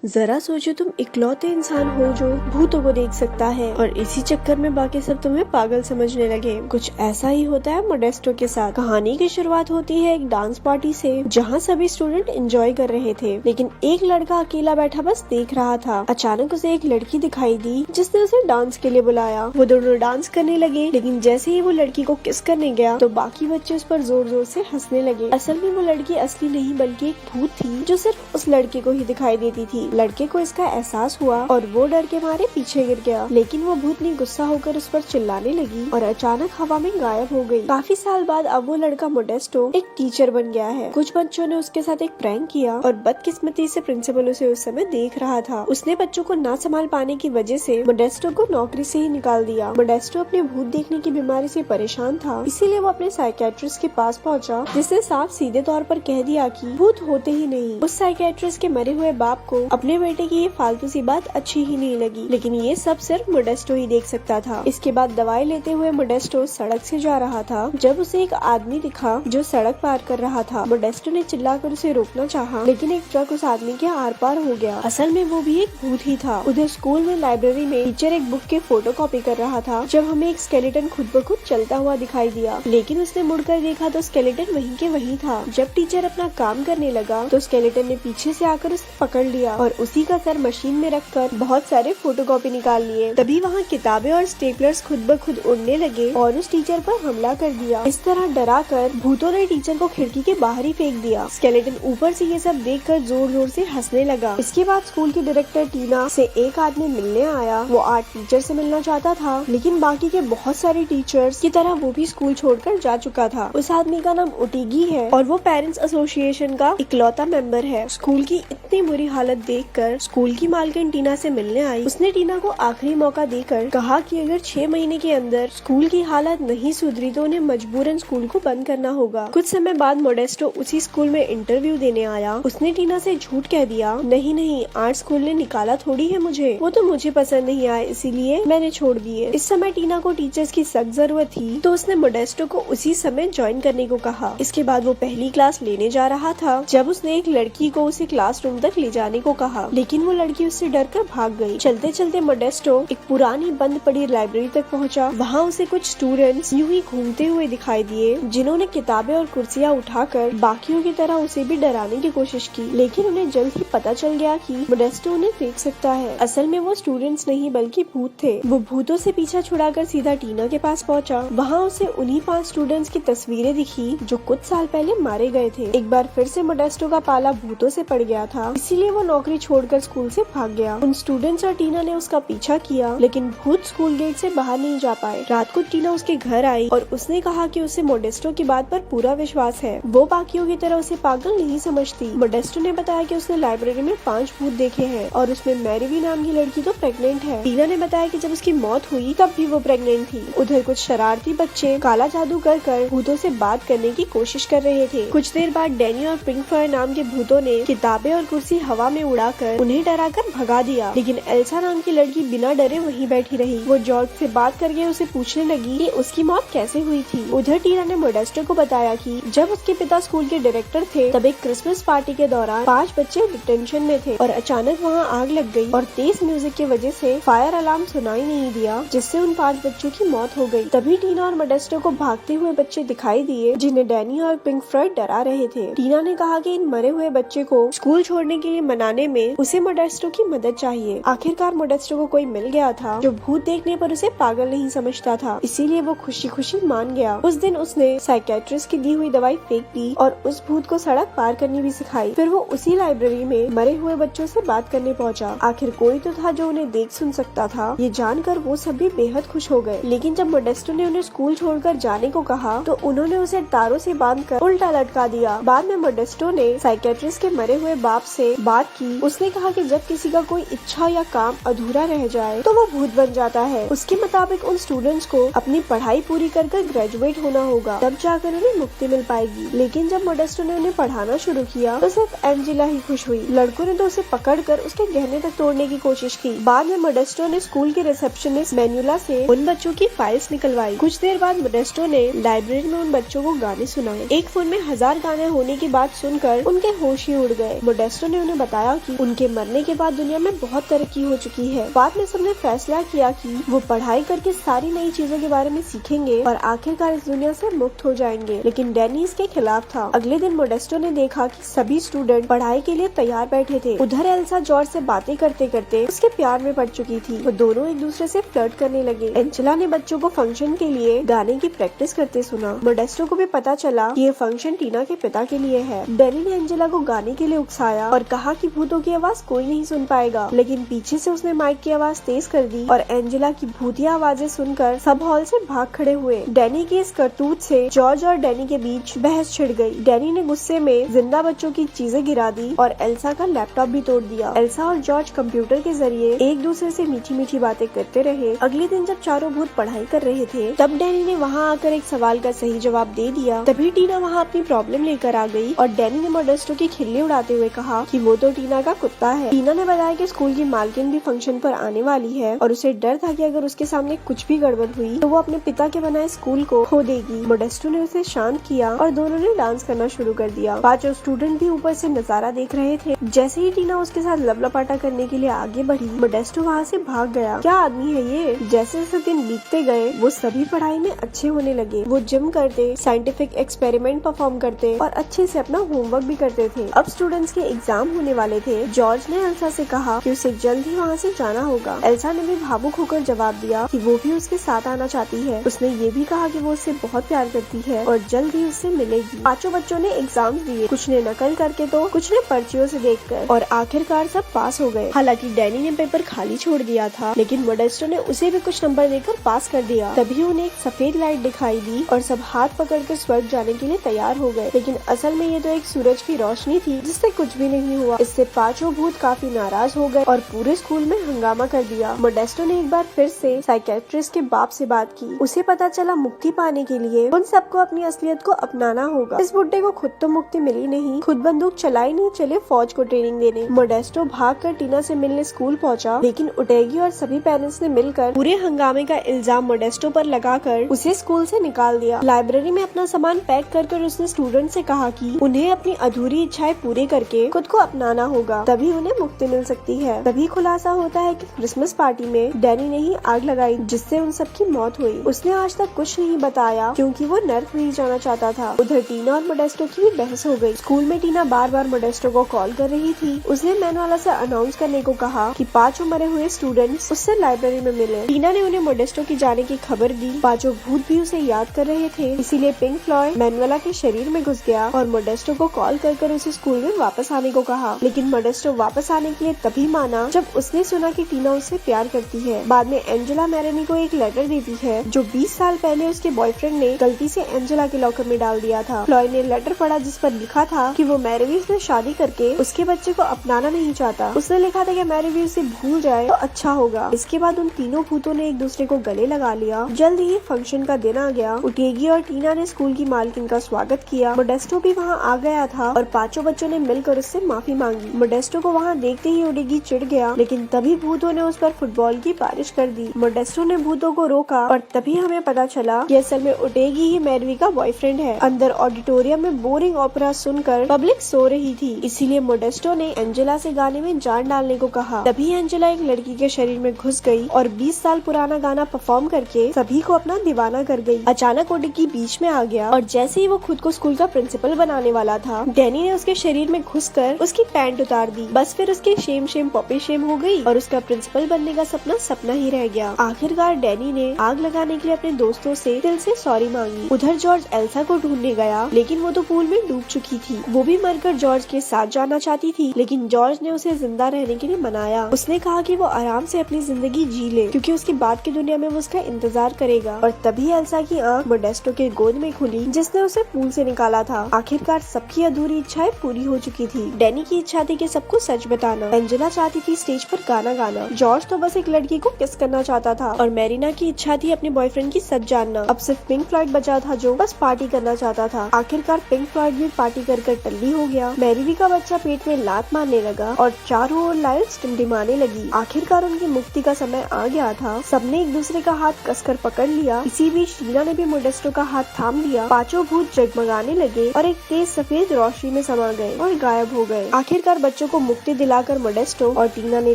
जरा सोचो, तुम इकलौते इंसान हो जो भूतों को देख सकता है और इसी चक्कर में बाकी सब तुम्हें पागल समझने लगे। कुछ ऐसा ही होता है मोडेस्टो के साथ। कहानी की शुरुआत होती है एक डांस पार्टी से, जहाँ सभी स्टूडेंट एंजॉय कर रहे थे, लेकिन एक लड़का अकेला बैठा बस देख रहा था। अचानक उसे एक लड़की दिखाई दी जिसने उसे डांस के लिए बुलाया। वो दोनों डांस करने लगे, लेकिन जैसे ही वो लड़की को किस करने गया तो बाकी बच्चे उस पर जोर जोर से हंसने लगे। असल में वो लड़की असली नहीं बल्कि एक भूत थी जो सिर्फ उस लड़के को ही दिखाई देती थी। लड़के को इसका एहसास हुआ और वो डर के मारे पीछे गिर गया, लेकिन वो भूतनी गुस्सा होकर उस पर चिल्लाने लगी और अचानक हवा में गायब हो गई। काफी साल बाद अब वो लड़का मोडेस्टो एक टीचर बन गया है। कुछ बच्चों ने उसके साथ एक प्रैंक किया और बदकिस्मती से प्रिंसिपल उसे उस समय देख रहा था। उसने बच्चों को ना संभाल पाने की वजह से मोडेस्टो को नौकरी से ही निकाल दिया। मोडेस्टो अपने भूत देखने की बीमारी से परेशान था, इसीलिए वो अपने साइकियाट्रिस्ट के पास पहुंचा, जिसने साफ सीधे तौर पर कह दिया कि भूत होते ही नहीं। उस साइकियाट्रिस्ट के मरे हुए बाप को अपने बेटे की ये फालतू सी बात अच्छी ही नहीं लगी, लेकिन ये सब सिर्फ मोडेस्टो ही देख सकता था। इसके बाद दवाई लेते हुए मोडेस्टो सड़क से जा रहा था जब उसे एक आदमी दिखा जो सड़क पार कर रहा था। मोडेस्टो ने चिल्लाकर उसे रोकना चाहा, लेकिन एक ट्रक उस आदमी के आर पार हो गया। असल में वो भी एक भूत ही था। उधर स्कूल में लाइब्रेरी में टीचर एक बुक के फोटोकॉपी कर रहा था जब हमें एक स्केलेटन खुद ब खुद चलता हुआ दिखाई दिया, लेकिन उसने मुड़कर देखा तो स्केलेटन वहीं के वहीं था। जब टीचर अपना काम करने लगा तो स्केलेटन ने पीछे से आकर उसे पकड़ लिया और उसी का सर मशीन में रखकर बहुत सारे फोटोकॉपी निकाल लिए। तभी वहाँ किताबें और स्टेपलर्स खुद ब खुद उड़ने लगे और उस टीचर पर हमला कर दिया। इस तरह डरा कर भूतों ने टीचर को खिड़की के बाहर ही फेंक दिया। स्केलेटन ऊपर से ये सब देखकर जोर जोर से हंसने लगा। इसके बाद स्कूल की डायरेक्टर टीना से एक आदमी मिलने आया। वो आर्ट टीचर से मिलना चाहता था, लेकिन बाकी के बहुत सारे टीचर्स की तरह वो भी स्कूल छोड़कर जा चुका था। उस आदमी का नाम ओटिगी है और वो पेरेंट्स एसोसिएशन का इकलौता मेंबर है। स्कूल की इतनी बुरी हालत देखकर स्कूल की मालकिन टीना से मिलने आई। उसने टीना को आखिरी मौका देकर कहा कि अगर 6 महीने के अंदर स्कूल की हालत नहीं सुधरी तो उन्हें मजबूरन स्कूल को बंद करना होगा। कुछ समय बाद मोडेस्टो उसी स्कूल में इंटरव्यू देने आया। उसने टीना से झूठ कह दिया, नहीं आर्ट स्कूल ने निकाला थोड़ी है मुझे, वो तो मुझे पसंद नहीं आया इसीलिए मैंने छोड़ दिए। इस समय टीना को टीचर्स की सख्त जरूरत थी तो उसने मोडेस्टो को उसी समय ज्वाइन करने को कहा। इसके बाद वो पहली क्लास लेने जा रहा था जब उसने एक लड़की को उसे क्लासरूम तक ले जाने को कहा, लेकिन वो लड़की उससे डरकर भाग गई। चलते चलते मोडेस्टो एक पुरानी बंद पड़ी लाइब्रेरी तक पहुंचा। वहाँ उसे कुछ स्टूडेंट्स यूं ही घूमते हुए दिखाई दिए जिन्होंने किताबें और कुर्सियाँ उठाकर बाकियों की तरह उसे भी डराने की कोशिश की, लेकिन उन्हें जल्द ही पता चल गया कि मोडेस्टो उन्हें देख सकता है। असल में वो स्टूडेंट्स नहीं बल्कि भूत थे। वो भूतों से पीछा छुड़ाकर सीधा टीना के पास पहुंचा। वहाँ उसे उन्हीं 5 स्टूडेंट्स की तस्वीरें दिखी जो कुछ साल पहले मारे गए थे। एक बार फिर से मोडेस्टो का पाला भूतों से पड़ गया था, इसीलिए वो नौकरी छोड़कर स्कूल से भाग गया। उन स्टूडेंट्स और टीना ने उसका पीछा किया, लेकिन भूत स्कूल गेट से बाहर नहीं जा पाए। रात को टीना उसके घर आई और उसने कहा कि उसे मोडेस्टो की बात पर पूरा विश्वास है। वो बाकियों की तरह उसे पागल नहीं समझती। मोडेस्टो ने बताया कि उसने लाइब्रेरी में 5 भूत देखे हैं और उसमें मैरीवी नाम की लड़की तो प्रेग्नेंट है। टीना ने बताया कि जब उसकी मौत हुई तब भी वो प्रेग्नेंट थी। उधर कुछ शरारती बच्चे काला जादू कर भूतों से बात करने की कोशिश कर रहे थे। कुछ देर बाद डैनी और पिंकफर नाम के भूतों ने किताबें और कुर्सी हवा में उड़ाकर उन्हें डराकर भगा दिया, लेकिन एल्सा नाम की लड़की बिना डरे वहीं बैठी रही। वो जॉर्ज से बात करके उसे पूछने लगी कि उसकी मौत कैसे हुई थी। उधर टीना ने मोडेस्टो को बताया कि जब उसके पिता स्कूल के डायरेक्टर थे तब एक क्रिसमस पार्टी के दौरान 5 बच्चे डिटेंशन में थे और अचानक वहाँ आग लग गई और तेज म्यूजिक की वजह से फायर अलार्म सुनाई नहीं दिया, जिससे उन 5 बच्चों की मौत हो गई। तभी टीना और मोडेस्टो को भागते हुए बच्चे दिखाई दिए जिन्हें डैनी और पिंकफ्रॉयड डरा रहे थे। टीना ने कहा कि इन मरे हुए बच्चे को स्कूल छोड़ने के लिए मनाने में उसे मोडेस्टो की मदद चाहिए। आखिरकार मोडेस्टो को कोई मिल गया था जो भूत देखने पर उसे पागल नहीं समझता था, इसीलिए वो खुशी खुशी मान गया। उस दिन उसने साइकियाट्रिस्ट की दी हुई दवाई फेंक दी और उस भूत को सड़क पार करनी भी सिखाई। फिर वो उसी लाइब्रेरी में मरे हुए बच्चों से बात करने पहुंचा। आखिर कोई तो था जो उन्हें देख सुन सकता था। ये जानकर वो सभी बेहद खुश हो गए, लेकिन जब मोडेस्टो ने उन्हें स्कूल छोड़कर जाने को कहा तो उन्होंने उसे तारों से बांधकर उल्टा लटका दिया। बाद में मोडेस्टो ने साइकियाट्रिस्ट के मरे हुए बाप से बात की। उसने कहा कि जब किसी का कोई इच्छा या काम अधूरा रह जाए तो वो भूत बन जाता है। उसके मुताबिक उन स्टूडेंट्स को अपनी पढ़ाई पूरी कर ग्रेजुएट होना होगा, तब जाकर उन्हें मुक्ति मिल पाएगी। लेकिन जब मोडेस्टो ने उन्हें पढ़ाना शुरू किया तो सिर्फ एंजेला ही खुश हुई। लड़कों ने तो उसे पकड़कर उसके गहने तक तोड़ने की कोशिश की। बाद में मोडेस्टो ने स्कूल के रिसेप्शनिस्ट मैन्युला से उन बच्चों की फाइल्स निकलवाई। कुछ देर बाद मोडेस्टो ने लाइब्रेरी में उन बच्चों को गाने सुनाए। एक फोन में 1000 गाने होने की बात सुनकर उनके होश ही उड़ गए। मोडेस्टो ने उन्हें बताया कि उनके मरने के बाद दुनिया में बहुत तरक्की हो चुकी है। बाद में सबने फैसला किया कि वो पढ़ाई करके सारी नई चीजों के बारे में सीखेंगे और आखिरकार इस दुनिया से मुक्त हो जाएंगे, लेकिन डैनी इसके खिलाफ था। अगले दिन मोडेस्टो ने देखा कि सभी स्टूडेंट पढ़ाई के लिए तैयार बैठे थे। उधर एल्सा जॉर्ज से बातें करते करते उसके प्यार में पड़ चुकी थी। वो दोनों एक दूसरे से फ्लर्ट करने लगे। एंजेला ने बच्चों को फंक्शन के लिए गाने की प्रैक्टिस करते सुना। मोडेस्टो को भी पता चला कि ये फंक्शन टीना के पिता के लिए है। डैनी ने एंजेला को गाने के लिए उकसाया और कहा कि भूतों की आवाज कोई नहीं सुन पाएगा, लेकिन पीछे से उसने माइक की आवाज तेज कर दी और एंजेला की भूतिया आवाजें सुनकर सब हॉल से भाग खड़े हुए। डैनी की इस करतूत से जॉर्ज और डैनी के बीच बहस छिड़ गई। डैनी ने गुस्से में जिंदा बच्चों की चीजें गिरा दी और एल्सा का लैपटॉप भी तोड़ दिया। एल्सा और जॉर्ज कंप्यूटर के जरिए एक दूसरे से मीठी मीठी बातें करते रहे। अगले दिन जब चारों भूत पढ़ाई कर रहे थे तब डैनी ने वहाँ आकर एक सवाल का सही जवाब दे दिया। तभी टीना वहाँ अपनी प्रॉब्लम लेकर आ गई और डैनी ने मोडेस्टो की खिल्ली उड़ाते हुए कहा कि वो तो टीना का कुत्ता है। टीना ने बताया कि स्कूल की मालकिन भी फंक्शन पर आने वाली है और उसे डर था कि अगर उसके सामने कुछ भी गड़बड़ हुई तो वो अपने पिता के बनाए स्कूल को खो देगी। मोडेस्टो ने उसे शांत किया और दोनों ने डांस करना शुरू कर दिया। पांचों स्टूडेंट भी ऊपर से नजारा देख रहे थे। जैसे ही टीना उसके साथ लपलपाटा करने के लिए आगे बढ़ी, मोडेस्टो वहाँ से भाग गया। क्या आदमी है ये। जैसे जैसे दिन बीतते गए वो सभी पढ़ाई में अच्छे होने लगे। वो जिम करते, साइंटिफिक एक्सपेरिमेंट परफॉर्म करते और अच्छे से अपना होमवर्क भी करते थे। अब स्टूडेंट्स के एग्जाम होने वाले थे। जॉर्ज ने एल्सा से कहा कि उसे जल्द ही वहाँ से जाना होगा। एल्सा ने भी भावुक होकर जवाब दिया कि वो भी उसके साथ आना चाहती है। उसने ये भी कहा कि वो उससे बहुत प्यार करती है और जल्द ही उससे मिलेगी। पांचों बच्चों ने एग्जाम्स दिए, कुछ ने नकल करके तो कुछ ने पर्चियों से देखकर, और आखिरकार सब पास हो गए। हालांकि डैनी ने पेपर खाली छोड़ दिया था, लेकिन मोडेस्टो ने उसे भी कुछ नंबर देकर पास कर दिया। तभी उन्हें एक सफेद लाइट दिखाई दी और सब हाथ पकड़कर स्वर्ग जाने के लिए तैयार हो गए। लेकिन असल में ये तो एक सूरज की रोशनी थी जिससे कुछ भी नहीं हुआ। इससे पांचों भूत काफी नाराज हो गए और पूरे स्कूल में हंगामा कर दिया। मोडेस्टो ने एक बार फिर से साइकेट्रिस्ट के बाप से बात की। उसे पता चला मुक्ति पाने के लिए उन सबको अपनी असलियत को अपनाना होगा। इस बुड्ढे को खुद तो मुक्ति मिली नहीं, खुद बंदूक चलाई नहीं, चले फौज को ट्रेनिंग देने। मोडेस्टो भागकर टीना से मिलने स्कूल पहुंचा, लेकिन उटेगी और सभी पेरेंट्स ने मिलकर पूरे हंगामे का इल्जाम मोडेस्टो पर लगाकर उसे स्कूल से निकाल दिया। लाइब्रेरी में अपना सामान पैक कर उसने स्टूडेंट से कहा कि उन्हें अपनी अधूरी इच्छाएं पूरी करके खुद को अपनाना होगा, तभी उन्हें मुक्ति मिल सकती है। तभी खुलासा होता है कि क्रिसमस पार्टी में डैनी ने ही आग लगाई जिससे उन सबकी मौत हुई। उसने आज तक कुछ नहीं बताया क्योंकि वो नर्क नहीं जाना चाहता था। उधर टीना और मोडेस्टो की भी बहस हो गई। स्कूल में टीना बार बार मोडेस्टो को कॉल कर रही थी। उसने मैनवाला से अनाउंस करने को कहा कि पांचों मरे हुए स्टूडेंट्स उससे लाइब्रेरी में मिले। टीना ने उन्हें मोडेस्टो की जाने की खबर दी। पांचों भूत भी उसे याद कर रहे थे, इसीलिए पिंक फ्लॉयड मैनवाला के शरीर में घुस गया और मोडेस्टो को कॉल कर उसे स्कूल में वापस आने को कहा। लेकिन मोडेस्टो वापस आने के लिए तभी माना जब उसने सुना कि टीना उससे प्यार करती है। बाद में एंजेला मैरोनी को एक लेटर देती है जो 20 साल पहले उसके बॉयफ्रेंड ने गलती से एंजेला के लॉकर में डाल दिया था। फ्लॉयड ने लेटर पढ़ा जिस पर लिखा था कि वो मैरीवी से शादी करके उसके बच्चे को अपनाना नहीं चाहता। उसने लिखा था कि मैरीवी उसे भूल जाए तो अच्छा होगा। इसके बाद उन तीनों भूतों ने एक दूसरे को गले लगा लिया। जल्द ही फंक्शन का दिन आ गया। उटेगी और टीना ने स्कूल की मालकिन का स्वागत किया। मोडेस्टो भी वहाँ आ गया था और पांचों बच्चों ने मिलकर उससे माफी मांगी। मोडेस्टो को वहाँ देखते ही उटेगी चिढ़ गया, लेकिन तभी भूतों ने उस पर फुटबॉल की बारिश कर दी। मोडेस्टो ने भूतों को रोका और तभी हमें पता चला कि असल में उटेगी ही मैरीवी का बॉयफ्रेंड है। अंदर ऑडिटोरियम में बोरिंग ओपेरा सुनकर पब्लिक सो रही थी, इसीलिए मोडेस्टो ने एंजेला से गाने में जान डालने को कहा। तभी एंजेला एक लड़की के शरीर में घुस गई और 20 साल पुराना गाना परफॉर्म करके सभी को अपना दीवाना कर गई। अचानक उटेगी बीच में आ गया और जैसे ही वो खुद को स्कूल का प्रिंसिपल बनाने वाला था, डैनी ने उसके शरीर में घुसकर उसकी पैंट उतार दी। बस फिर उसकी शेम पॉपी शेम हो गई और उसका प्रिंसिपल बनने का सपना सपना ही रह गया। आखिरकार डैनी ने आग लगाने के लिए अपने दोस्तों से दिल से सॉरी मांगी। उधर जॉर्ज एल्सा को ढूंढने गया, लेकिन वो तो पूल में डूब चुकी थी। वो भी मरकर जॉर्ज के साथ जाना चाहती थी, लेकिन जॉर्ज ने उसे जिंदा रहने के लिए मनाया। उसने कहा कि वो आराम से अपनी जिंदगी जी ले क्योंकि उसके बाद की दुनिया में वो उसका इंतजार करेगा। और तभी एल्सा की आंख मोडेस्टो के गोद में खुली जिसने उसे पूल से निकाला था। आखिरकार सबकी अधूरी इच्छाएं पूरी हो चुकी थी। डैनी की इच्छा थी कि सबको सच बताना। एंजेला चाहती थी स्टेज पर गाना गाना। जॉर्ज तो बस एक लड़की को किस करना चाहता था और मैरीना की इच्छा थी अपने बॉयफ्रेंड की सच जानना। अब सिर्फ पिंक फ्लॉयड बचा था जो बस पार्टी करना चाहता था। आखिरकार पिंक फ्लॉयड भी पार्टी कर टल्ली हो गया। मैरीवी का बच्चा पेट में लात मारने लगा और चारों ओर लाइट्स टिमटिमाने लगी। आखिरकार उनकी मुक्ति का समय आ गया था। सबने एक दूसरे का हाथ कसकर पकड़ लिया। इसी बीच टीना ने भी मोडेस्टो का हाथ थाम लिया। पांचों भूत जगमगाने लगे और एक तेज सफेद रोशनी में समा गए और गायब हो गए। आखिरकार बच्चों बच्चों को मुक्ति दिलाकर मोडेस्टो और टीना ने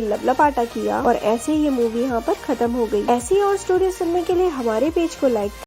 लपलपाटा किया और ऐसे ये मूवी यहाँ पर खत्म हो गई। ऐसी और स्टोरी सुनने के लिए हमारे पेज को लाइक